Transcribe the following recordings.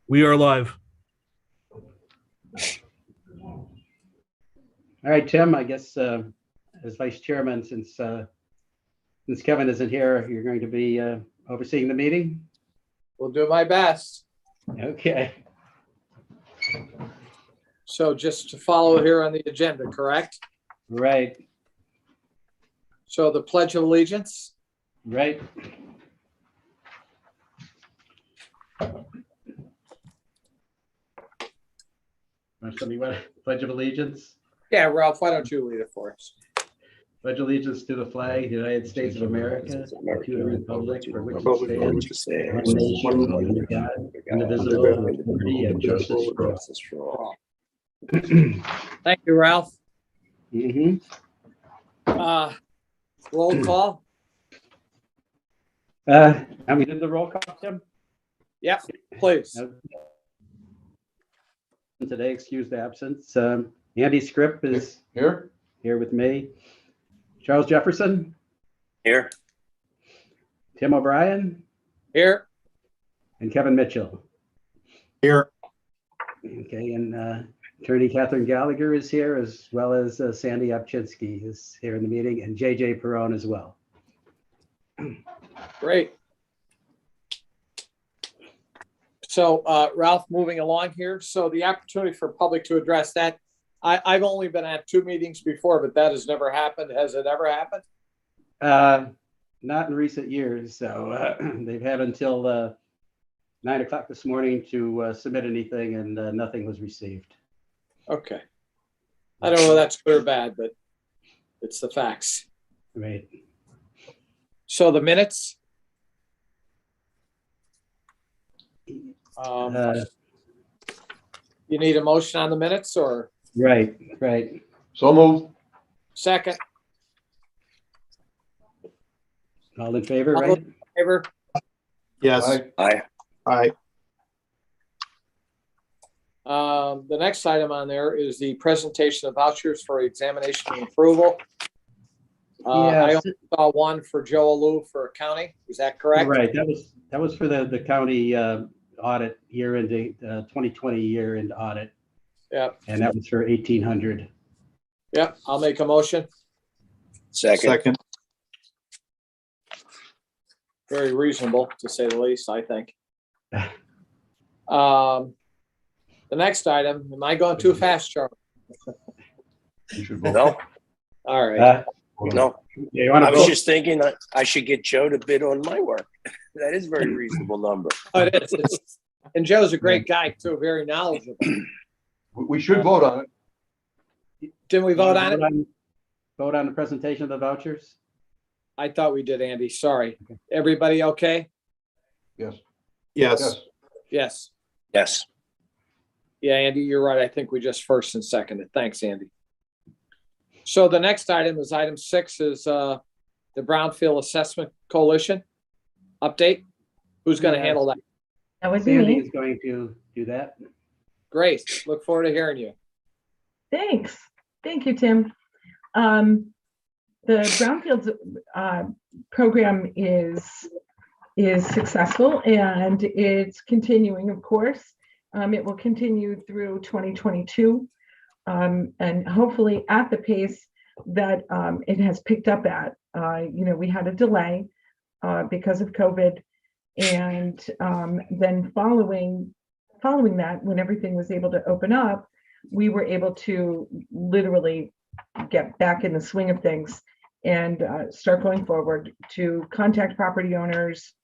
We are live. All right, Tim, I guess as vice chairman, since Kevin isn't here, you're going to be overseeing the meeting? Will do my best. Okay. So just to follow here on the agenda, correct? Right, So the Pledge of Allegiance. right. Somebody want Pledge of Allegiance? Yeah, Ralph, why don't you lead it for us? Pledge allegiance to the flag of the United States of America, to the republic for which it stands, one nation, under God, indivisible, with liberty and justice for all. Thank you, Ralph. Mm-hmm. Roll call. And we did the roll call, Tim? Yep, please. Today, excused absence. Andy Scripp is here with me. Charles Jefferson? Here. Tim O'Brien? Here. And Kevin Mitchell? Here. Okay, and Attorney Catherine Gallagher is here, as well as Sandy Upchinsky is here in the meeting, and JJ Perone as well. Great. So Ralph, moving along here. So the opportunity for public to address that. I've only been at 2 meetings before, but that has never happened. Has it ever happened? Not in recent years. So they've had until 9 o'clock this morning to submit anything, and nothing was received. Okay. I don't know if that's good or bad, but it's the facts. Right. So the minutes. You need a motion on the minutes or? Right. So moved. Second. All in favor, All right? in favor? Yes. Aye. The next item on there is the presentation of vouchers for examination and approval. I Yes. only saw one for Joe Alou for accounting. Is that correct? Right. That was for the county audit year end, 2020 year end audit. Yep. And that was for 1,800. Yep. I'll make a motion. Second. Very reasonable, to say the least, I think. The next item, am I going too fast, Charlie? No, All right. no. Yeah, you want I to was vote? just thinking I should get Joe to bid on my work. That is a very reasonable number. Oh, it is. And Joe's a great guy too, very knowledgeable. We should vote on it. Didn't we vote on it? Vote on the presentation of the vouchers? I thought we did, Andy. Sorry. Everybody okay? Yes. Yes. Yes. Yes. Yeah, Andy, you're right. I think we just first and seconded. Thanks, Andy. So the next item is item 6 is the Brownfield Assessment Coalition update. Who's going to handle that? That would be Sandy me. is going to do that. Great. Look forward to hearing you. Thanks. Thank you, Tim. The Brownfield program is successful and it's continuing, of course. It will continue through 2022 and hopefully at the pace that it has picked up at. We had a delay because of COVID, and then following that, when everything was able to open up, we were able to literally get back in the swing of things and start going forward to contact property owners,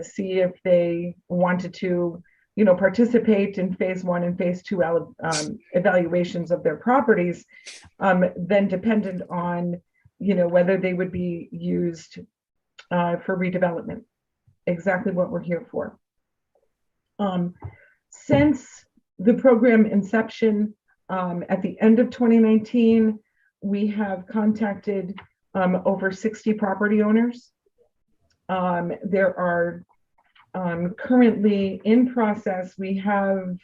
see if they wanted to, participate in phase 1 and phase 2 evaluations of their properties, then dependent on, whether they would be used for redevelopment. Exactly what we're here for. Since the program inception at the end of 2019, we have contacted over 60 property owners. There are currently in process, we have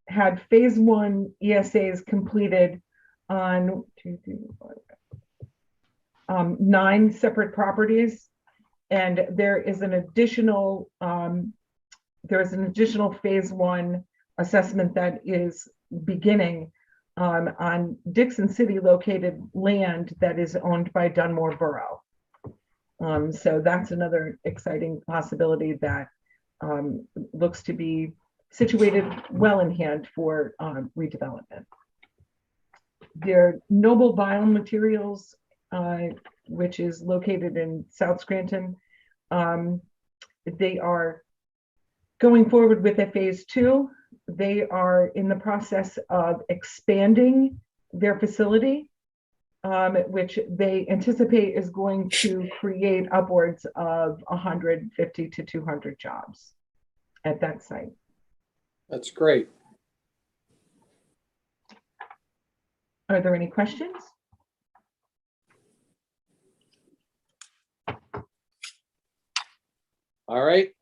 had phase 1 ESAs completed on 9 separate properties. And there is an additional phase 1 assessment that is beginning on Dixon City located land that is owned by Dunmore Borough. So that's another exciting possibility that looks to be situated well in hand for redevelopment. Their Noble Biomaterials, which is located in South Scranton, they are going forward with a phase 2. They are in the process of expanding their facility, which they anticipate is going to create upwards of 150 to 200 jobs at that site. That's great. Are there any questions? All right.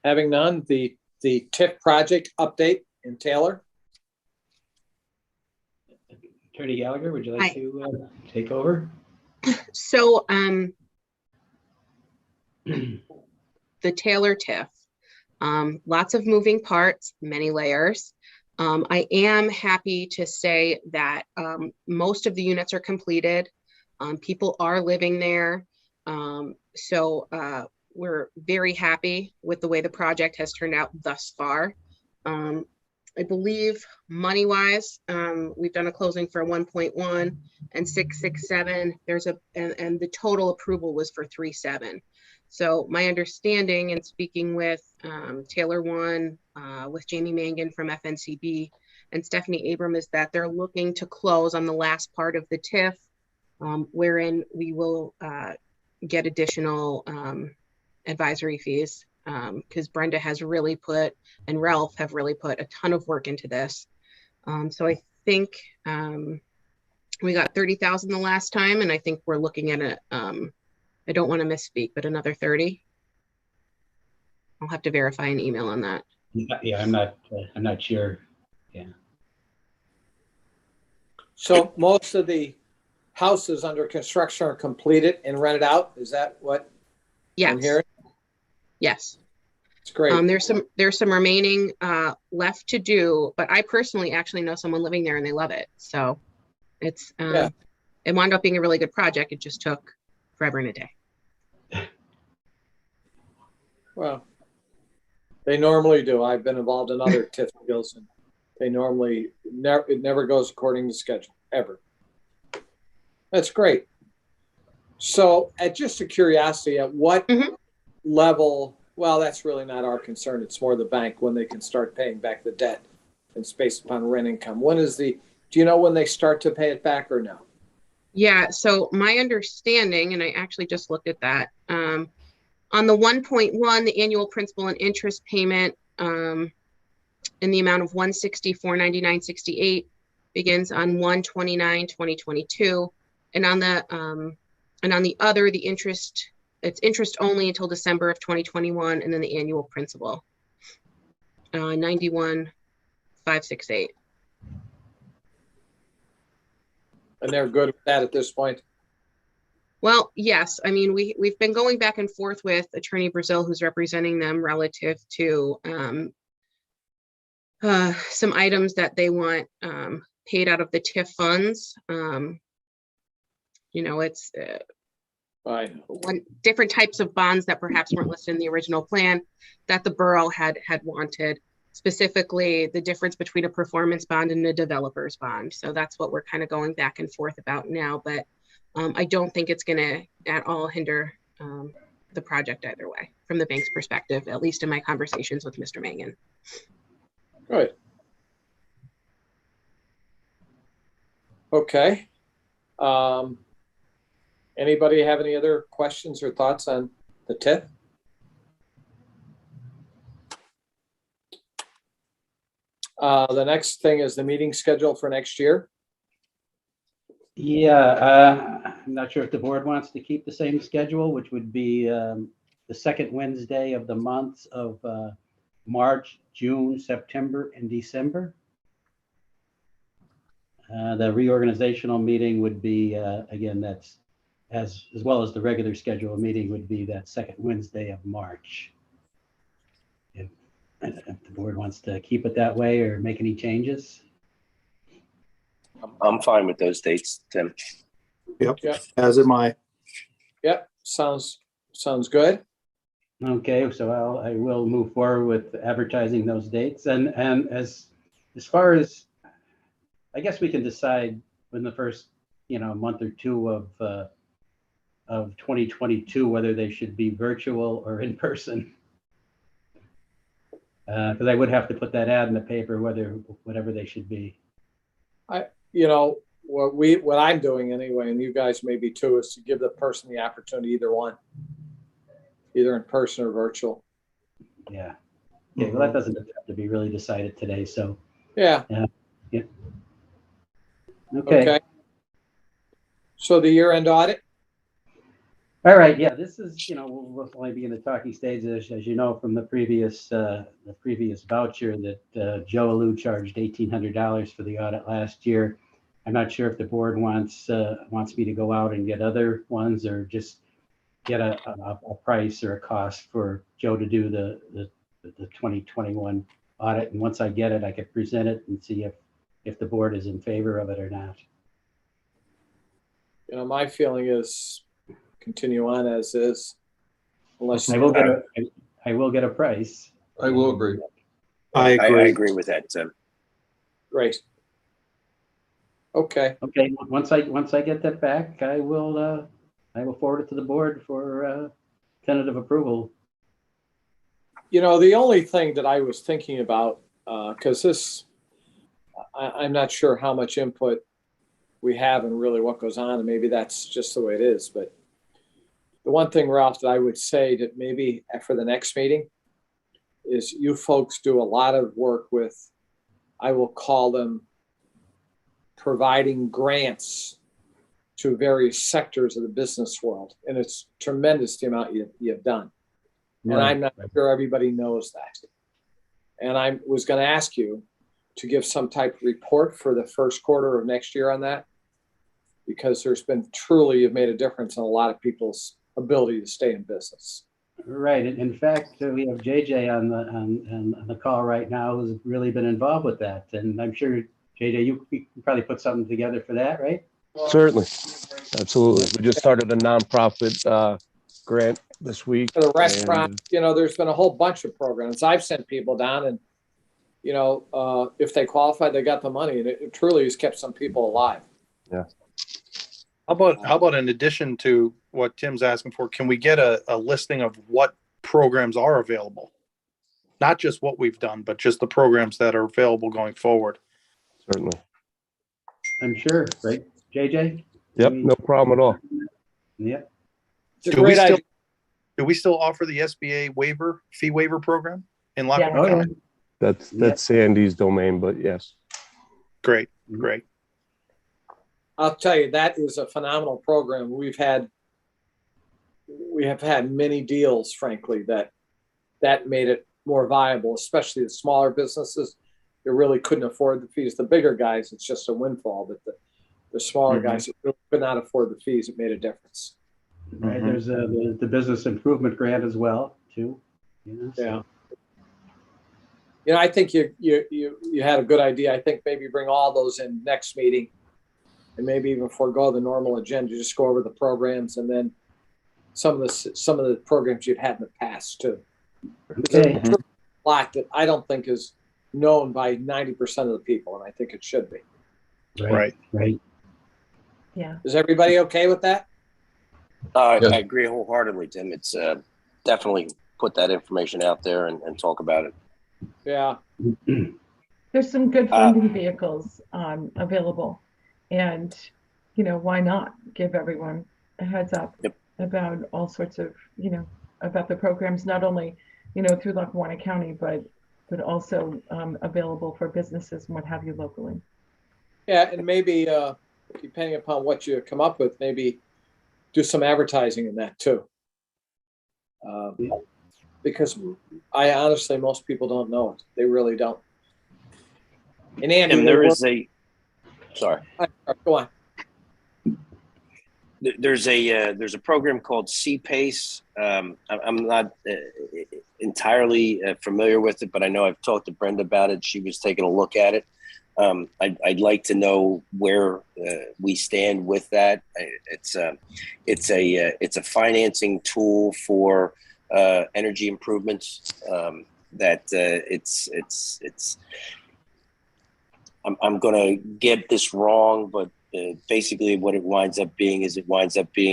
Having none, the TIF project update in Taylor. Attorney Gallagher, would you Hi. like to take over? So the Taylor TIF, lots of moving parts, many layers. I am happy to say that most of the units are completed. People are living there. So we're very happy with the way the project has turned out thus far. I believe money-wise, we've done a closing for 1.1 and 667. And the total approval was for 3.7. So my understanding and speaking with Taylor One, with Jamie Mangan from FNCB and Stephanie Abram is that they're looking to close on the last part of the TIF, wherein we will get additional advisory fees, because Brenda has really put, and Ralph have really put a ton of work into this. So I think we got 30,000 the last time, and I think we're looking at a, I don't want to misspeak, but another 30. I'll have to verify an email on that. Yeah, I'm not sure. Yeah. So most of the houses under construction are completed and rented out. Is that what I'm Yes. hearing? Yes. It's great. There's some remaining left to do, but I personally actually know someone living there and they love it. So it's it wound up being a really good project. It just took forever and a day. Well, they normally do. I've been involved in other TIF deals, and they normally it never goes according to schedule ever. That's great. So, at just a curiosity, at what level? Well, that's really not our concern. It's more the bank when they can start paying back the debt, and it's based upon rent income. When is the? Do you know when they start to pay it back or no? Yeah. So my understanding, and I actually just looked at that. On the 1.1, the annual principal and interest payment in the amount of $164.9968 begins on 1/29/2022, and on the other, the interest, it's interest only until December of 2021, and then the annual principal 91,568. And they're good with that at this point. Well, yes. I mean, we've been going back and forth with Attorney Brazil, who's representing them relative to some items that they want paid out of the TIF funds. You know, it's different types of bonds that perhaps weren't listed in the original plan that the borough had wanted, specifically the difference between a performance bond and a developer's bond. So that's what we're kind of going back and forth about now. But I don't think it's going to at all hinder the project either way, from the bank's perspective, at least in my conversations with Mr. Mangan. Good. Okay. Anybody have any other questions or thoughts on the TIF? The next thing is the meeting schedule for next year. Yeah, I'm not sure if the board wants to keep the same schedule, which would be the second Wednesday of the months of March, June, September, and December. The reorganizational meeting would be, again, that's as well as the regular scheduled meeting would be that second Wednesday of March. If the board wants to keep it that way or make any changes. I'm fine with those dates, Tim. Yep. Yep. As am I. Yep, sounds good. Okay, so I will move forward with advertising those dates, and as far as, I guess we can decide in the first, month or two of 2022 whether they should be virtual or in person. Because I would have to put that ad in the paper whatever they should be. What I'm doing anyway, and you guys maybe too, is to give the person the opportunity, either one, either in person or virtual. Yeah. Okay, well, that doesn't have to be really decided today, so. Yeah. Yeah. Okay. So the year-end audit? All right, yeah, this is, we'll only be in the talking stage, as you know, from the previous voucher that Joe Alou charged $1,800 for the audit last year. I'm not sure if the board wants me to go out and get other ones, or just get a price or a cost for Joe to do the 2021 audit. And once I get it, I could present it and see if the board is in favor of it or not. My feeling is continue on as is, unless I will get a price. I will agree. I I agree. agree with that, Tim. Great. Okay. Okay, once I get that back, I will forward it to the board for tentative approval. The only thing that I was thinking about, because I'm not sure how much input we have and really what goes on, and maybe that's just the way it is. But the one thing, Ralph, that I would say that maybe for the next meeting is you folks do a lot of work with, I will call them, providing grants to various sectors of the business world. And it's tremendous the amount you've done. And I'm not sure everybody knows that. And I was going to ask you to give some type of report for the first quarter of next year on that, because there's been you've made a difference in a lot of people's ability to stay in business. Right. In fact, we have JJ on the call right now who's really been involved with that. And I'm sure, JJ, you can probably put something together for that, right? Certainly. Absolutely. We just started a nonprofit grant this week. For the restaurant, there's been a whole bunch of programs. I've sent people down, and, if they qualify, they got the money, and it truly has kept some people alive. Yeah. How about in addition to what Tim's asking for, can we get a listing of what programs are available? Not just what we've done, but just the programs that are available going forward. Certainly. I'm sure, right, JJ? Yep. No problem at all. Yeah. It's a great idea. Do we still offer the SBA fee waiver program in Yeah. Lackawanna Oh, yeah. County? That's Sandy's domain, but yes. Great. I'll tell you, that is a phenomenal program. We have had many deals, frankly, that made it more viable, especially the smaller businesses. They really couldn't afford the fees. The bigger guys, it's just a windfall, but the smaller guys that really could not afford the fees, it made a difference. Right. There's the business improvement grant as well, too. Yeah. I think you had a good idea. I think maybe bring all those in next meeting, and maybe even forego the normal agenda. Just go over the programs, and then some of the programs you've had in the past too. Okay. There's a lot that I don't think is known by 90% of the people, and I think it should be. Right. Yeah. Is everybody okay with that? I agree wholeheartedly, Tim. It's definitely put that information out there and talk about it. Yeah. There's some good funding vehicles available, and why not give everyone a heads up about all sorts of about the programs, not only through Lackawanna County, but also available for businesses and what have you locally. Yeah, and maybe depending upon what you come up with, maybe do some advertising in that too. Because I honestly, most people don't know it. They really don't. And Andy, And there is sorry. Go on. There's a program called CPACE. I'm not entirely familiar with it, but I know I've talked to Brenda about it. She was taking a look at it. I'd like to know where we stand with that. It's a financing tool for energy improvements. I'm going to get this wrong, but basically what it winds up being is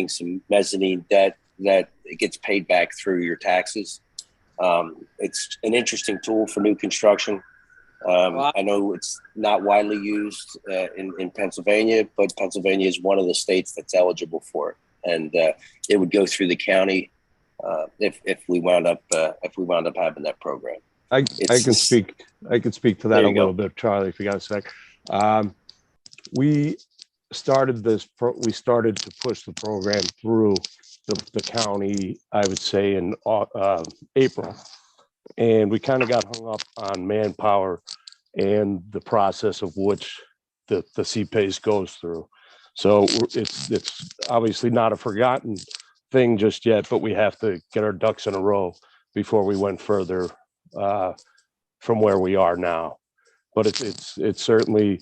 some mezzanine debt that it gets paid back through your taxes. It's an interesting tool for new construction. I know it's not widely used in Pennsylvania, but Pennsylvania is one of the states that's eligible for it, and it would go through the county if we wound up having that program. I can speak to that a little bit, Charlie, if you got a sec. We started to push the program through the county, I would say in April, and we kind of got hung up on manpower and the process of which the CPACE goes through. So it's obviously not a forgotten thing just yet, but we have to get our ducks in a row before we went further from where we are now. But it's certainly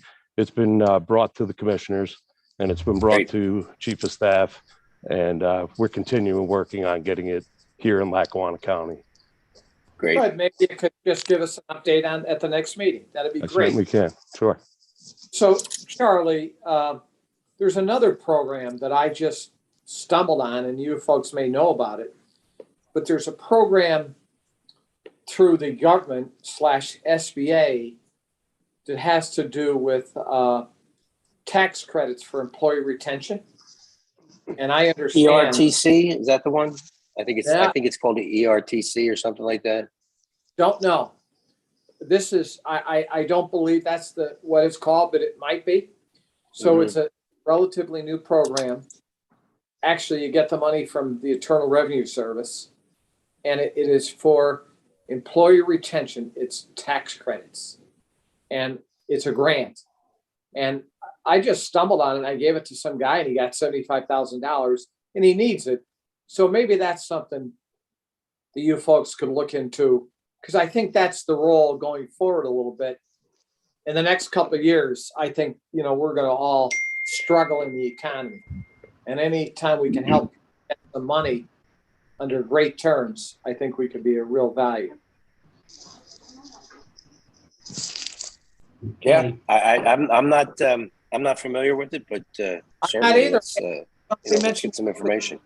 been brought to the commissioners, and it's been brought to chief of staff, and we're continuing working on getting it here in Lackawanna County. Great. Good. Maybe you could just give us an update at the next meeting. That'd be great. We can, sure. So, Charlie, there's another program that I just stumbled on, and you folks may know about it, but there's a program through the government / SBA that has to do with tax credits for employee retention. And I understand ERTC, is that the one? I think it's called the ERTC or something like that. Don't know. This is I don't believe that's what it's called, but it might be. So It's a relatively new program. Actually, you get the money from the Internal Revenue Service, and it is for employee retention. It's tax credits, and it's a grant. And I just stumbled on it. I gave it to some guy, and he got $75,000, and he needs it. So maybe that's something that you folks could look into, because I think that's the role going forward a little bit. In the next couple of years, I think, we're going to all struggle in the economy. And any time we can help get the money under great terms, I think we could be a real value. Yeah, I'm not familiar with it, but certainly let's get some information.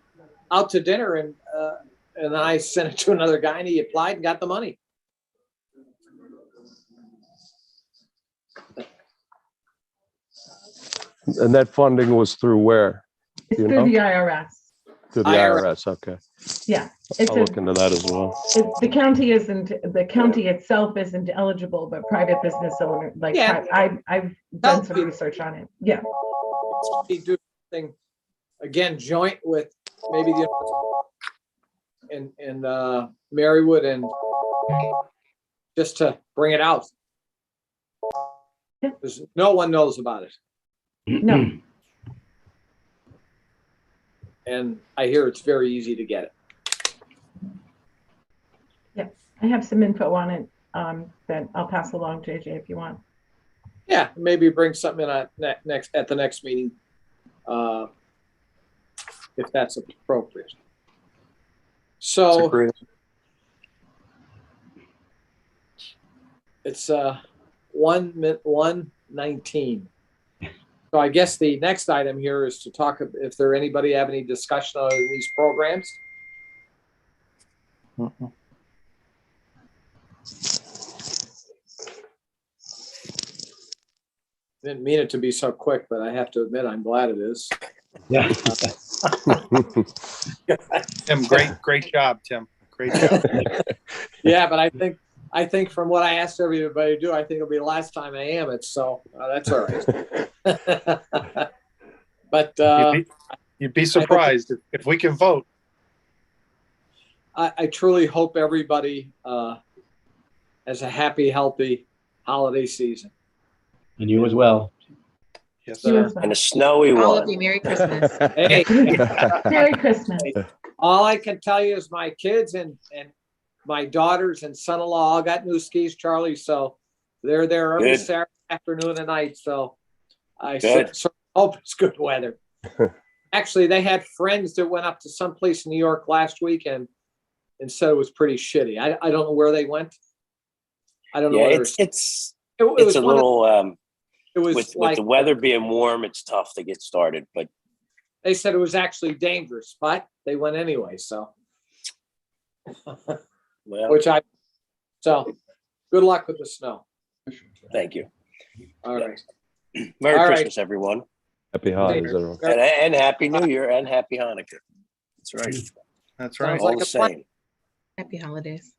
Out to dinner, and I sent it to another guy, and he applied and got the money. And that funding was through where? It's through the IRS. Through the IRS, okay. Yeah. I'll look into that as well. The county itself isn't eligible, but private business owner, I've done some research on it. Yeah. We do something again joint with maybe the in Marywood, and just to bring it out. Because no one knows about it. No. And I hear it's very easy to get it. Yeah, I have some info on it that I'll pass along, JJ, if you want. Yeah, maybe bring something in at the next meeting, if that's appropriate. So it's 1:19. So I guess the next item here is to talk if there anybody have any discussion on these programs. Didn't mean it to be so quick, but I have to admit I'm glad it is. Yeah. Tim, great job, Tim. Great job. Yeah, but I think from what I asked everybody to do, I think it'll be the last time I am it. So that's all right. But you'd be surprised if we can vote. I truly hope everybody has a happy, healthy holiday season. And you as well. Yes, You sir. as well. And a snowy All of one. you, Merry Christmas. Hey, Merry Christmas. all I can tell you is my kids and my daughters and son-in-law all got new skis, Charlie. So they're there every Good. Saturday afternoon and night. So I Good. so hope it's good weather. Actually, they had friends that went up to someplace in New York last weekend and said it was pretty shitty. I don't know where they went. I don't know Yeah, whether it's it it's was a one of- little it was with like the weather being warm, it's tough to get started. But they said it was actually dangerous, but they went anyway. So well, so good luck with the snow. thank you. All right. Merry All right. Christmas, everyone, Happy holidays, everyone. and Happy New Year and Happy Hanukkah. That's right. That's right. Sounds All like the a plan. same. Happy holidays.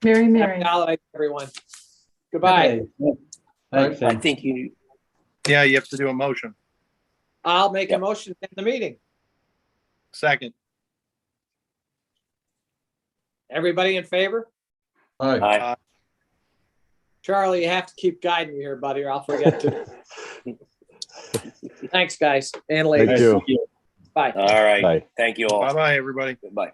Merry, Happy merry. holidays, everyone. Goodbye. Okay. Thanks, I Sam. think you. Yeah, you have to do a motion. I'll make a Yep. motion to end the meeting. Second. Everybody in favor? All right. Aye. Charlie, you have to keep guiding me here, buddy, or I'll forget to. Thanks, guys and Thank ladies. you. Bye. All right. Bye. Thank you all. Bye-bye, everybody. Goodbye.